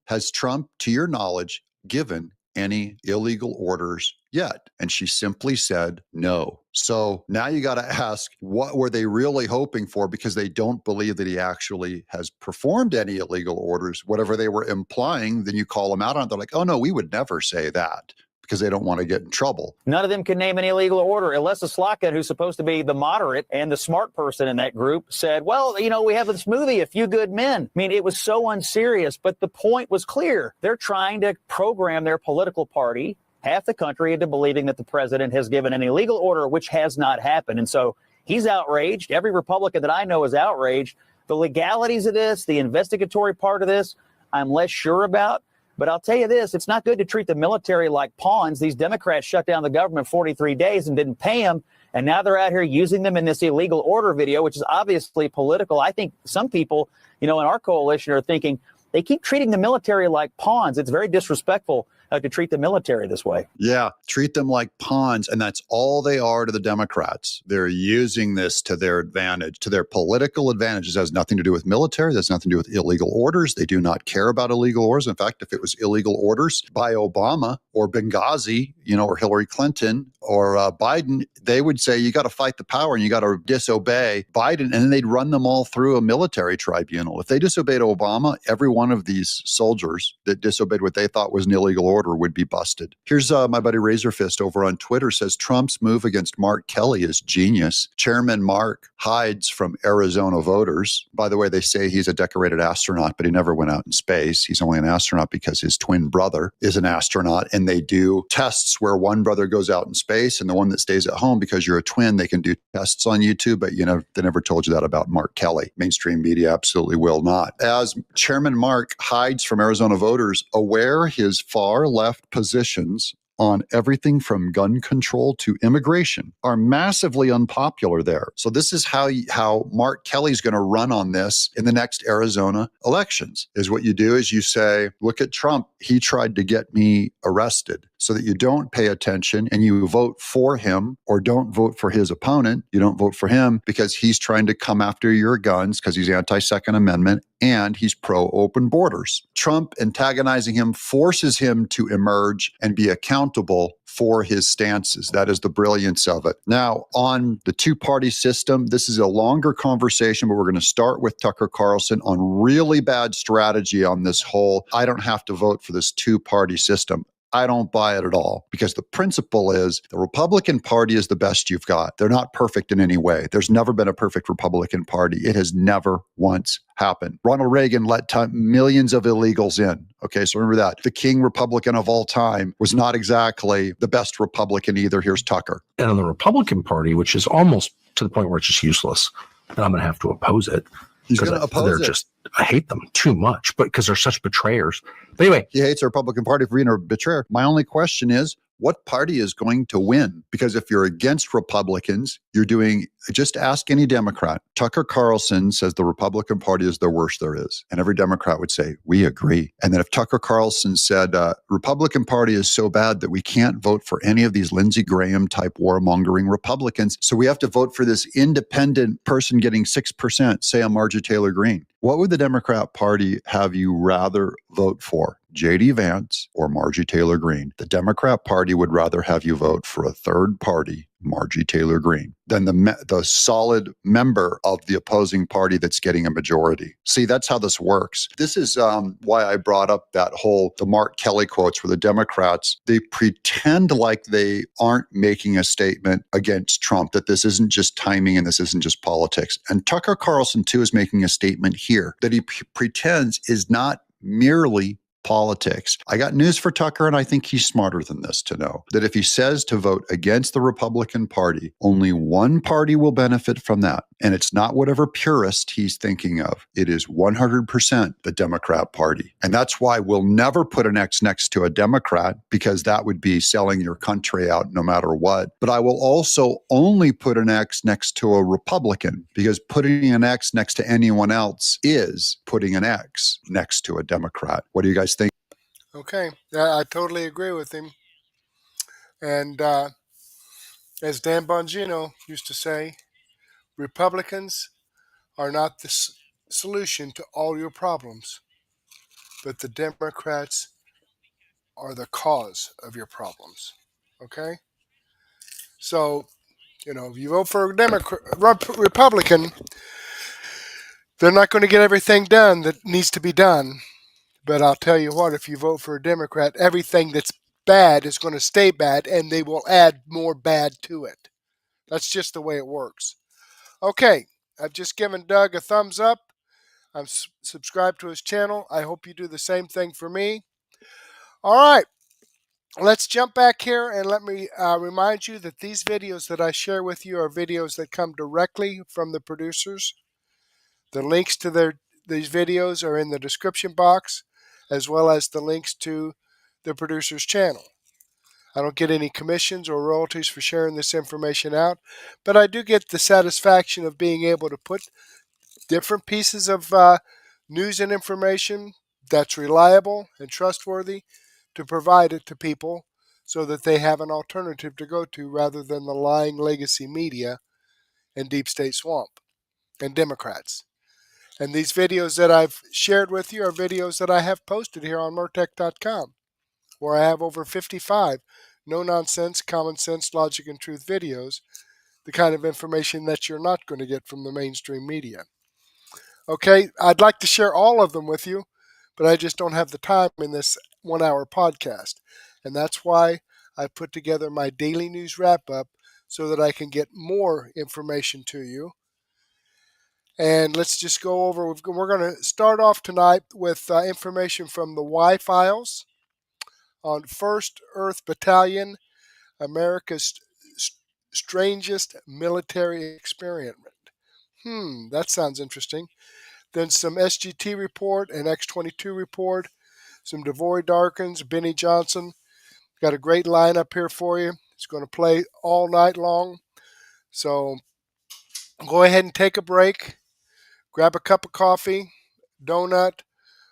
S22: has Trump, to your knowledge, given any illegal orders yet? And she simply said no. So now you got to ask, what were they really hoping for? Because they don't believe that he actually has performed any illegal orders. Whatever they were implying, then you call them out on it. They're like, oh no, we would never say that, because they don't want to get in trouble.
S4: None of them can name an illegal order, unless the Slotkin, who's supposed to be the moderate and the smart person in that group, said, well, you know, we have this movie, A Few Good Men. I mean, it was so unserious, but the point was clear. They're trying to program their political party, half the country, into believing that the president has given an illegal order, which has not happened. And so he's outraged. Every Republican that I know is outraged. The legalities of this, the investigatory part of this, I'm less sure about. But I'll tell you this, it's not good to treat the military like pawns. These Democrats shut down the government 43 days and didn't pay them. And now they're out here using them in this illegal order video, which is obviously political. I think some people, you know, in our coalition are thinking they keep treating the military like pawns. It's very disrespectful to treat the military this way.
S22: Yeah, treat them like pawns, and that's all they are to the Democrats. They're using this to their advantage, to their political advantage. It has nothing to do with military. It has nothing to do with illegal orders. They do not care about illegal orders. In fact, if it was illegal orders by Obama or Benghazi, you know, or Hillary Clinton or Biden, they would say you got to fight the power and you got to disobey Biden, and then they'd run them all through a military tribunal. If they disobeyed Obama, every one of these soldiers that disobeyed what they thought was an illegal order would be busted. Here's my buddy Razorfist over on Twitter says Trump's move against Mark Kelly is genius. Chairman Mark hides from Arizona voters. By the way, they say he's a decorated astronaut, but he never went out in space. He's only an astronaut because his twin brother is an astronaut, and they do tests where one brother goes out in space and the one that stays at home. Because you're a twin, they can do tests on YouTube, but you know, they never told you that about Mark Kelly. Mainstream media absolutely will not. As Chairman Mark hides from Arizona voters, aware his far left positions on everything from gun control to immigration are massively unpopular there. So this is how Mark Kelly's going to run on this in the next Arizona elections. Is what you do is you say, look at Trump. He tried to get me arrested, so that you don't pay attention and you vote for him, or don't vote for his opponent. You don't vote for him because he's trying to come after your guns because he's anti-Second Amendment and he's pro-open borders. Trump antagonizing him forces him to emerge and be accountable for his stances. That is the brilliance of it. Now, on the two-party system, this is a longer conversation, but we're going to start with Tucker Carlson on really bad strategy on this whole, I don't have to vote for this two-party system. I don't buy it at all, because the principle is the Republican Party is the best you've got. They're not perfect in any way. There's never been a perfect Republican Party. It has never once happened. Ronald Reagan let millions of illegals in. Okay, so remember that. The king Republican of all time was not exactly the best Republican either. Here's Tucker.
S5: And on the Republican Party, which is almost to the point where it's just useless, and I'm going to have to oppose it.
S22: He's going to oppose it.
S5: I hate them too much, but because they're such betrayers. But anyway.
S22: He hates the Republican Party for being a betrayer. My only question is, what party is going to win? Because if you're against Republicans, you're doing, just ask any Democrat. Tucker Carlson says the Republican Party is the worst there is. And every Democrat would say, we agree. And then if Tucker Carlson said, Republican Party is so bad that we can't vote for any of these Lindsey Graham type warmongering Republicans, so we have to vote for this independent person getting 6%, say a Marjorie Taylor Greene. What would the Democrat Party have you rather vote for? J.D. Vance or Marjorie Taylor Greene. The Democrat Party would rather have you vote for a third party, Marjorie Taylor Greene, than the solid member of the opposing party that's getting a majority. See, that's how this works. This is why I brought up that the Mark Kelly quotes where the Democrats, they pretend like they aren't making a statement against Trump, that this isn't just timing and this isn't just politics. And Tucker Carlson, too, is making a statement here that he pretends is not merely politics. I got news for Tucker, and I think he's smarter than this to know that if he says to vote against the Republican Party, only one party will benefit from that. And it's not whatever purist he's thinking of. It is 100% the Democrat Party. And that's why we'll never put an X next to a Democrat, because that would be selling your country out no matter what. But I will also only put an X next to a Republican, because putting an X next to anyone else is putting an X next to a Democrat. What do you guys think?
S1: Okay, I totally agree with him. And as Dan Bongino used to say, Republicans are not the solution to all your problems, but the Democrats are the cause of your problems. Okay? So, if you vote for a Republican, they're not going to get everything done that needs to be done. But I'll tell you what, if you vote for a Democrat, everything that's bad is going to stay bad, and they will add more bad to it. That's just the way it works. Okay, I've just given Doug a thumbs up. I'm subscribed to his channel. I hope you do the same thing for me. All right, let's jump back here and let me remind you that these videos that I share with you are videos that come directly from the producers. The links to these videos are in the description box, as well as the links to the producer's channel. I don't get any commissions or royalties for sharing this information out, but I do get the satisfaction of being able to put different pieces of news and information that's reliable and trustworthy to provide it to people so that they have an alternative to go to rather than the lying legacy media and deep state swamp and Democrats. And these videos that I've shared with you are videos that I have posted here on Murtech.com, where I have over 55 no-nonsense, common sense, logic, and truth videos, the kind of information that you're not going to get from the mainstream media. Okay, I'd like to share all of them with you, but I just don't have the time in this 1-hour podcast. And that's why I put together my daily news wrap-up so that I can get more information to you. And let's just go over, we're going to start off tonight with information from the Y Files on 1st Earth Battalion, America's strangest military experiment. That sounds interesting. Then some SGT report, an X-22 report, some Devoy Darkins, Benny Johnson. Got a great lineup here for you. It's going to play all night long. So go ahead and take a break. Grab a cup of coffee, donut,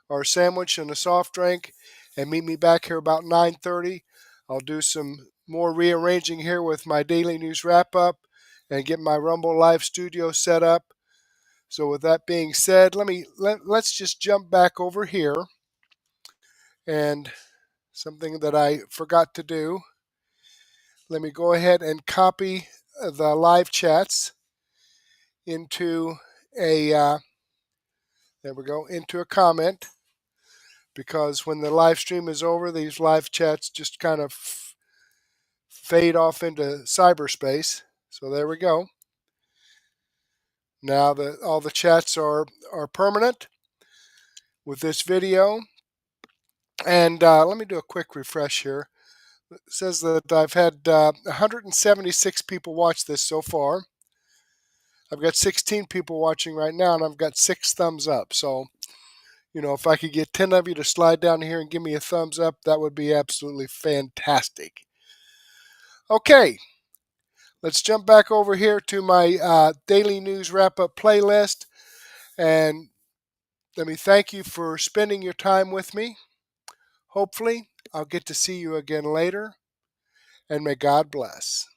S1: or a sandwich and a soft drink, and meet me back here about 9:30. I'll do some more rearranging here with my daily news wrap-up and get my Rumble Live studio set up. So with that being said, let's just jump back over here. And something that I forgot to do, let me go ahead and copy the live chats into a there we go, into a comment, because when the live stream is over, these live chats just kind of fade off into cyberspace. So there we go. Now all the chats are permanent with this video. And let me do a quick refresh here. It says that I've had 176 people watch this so far. I've got 16 people watching right now, and I've got 6 thumbs up. So, if I could get 10 of you to slide down here and give me a thumbs up, that would be absolutely fantastic. Okay, let's jump back over here to my daily news wrap-up playlist. And let me thank you for spending your time with me. Hopefully, I'll get to see you again later. And may God bless.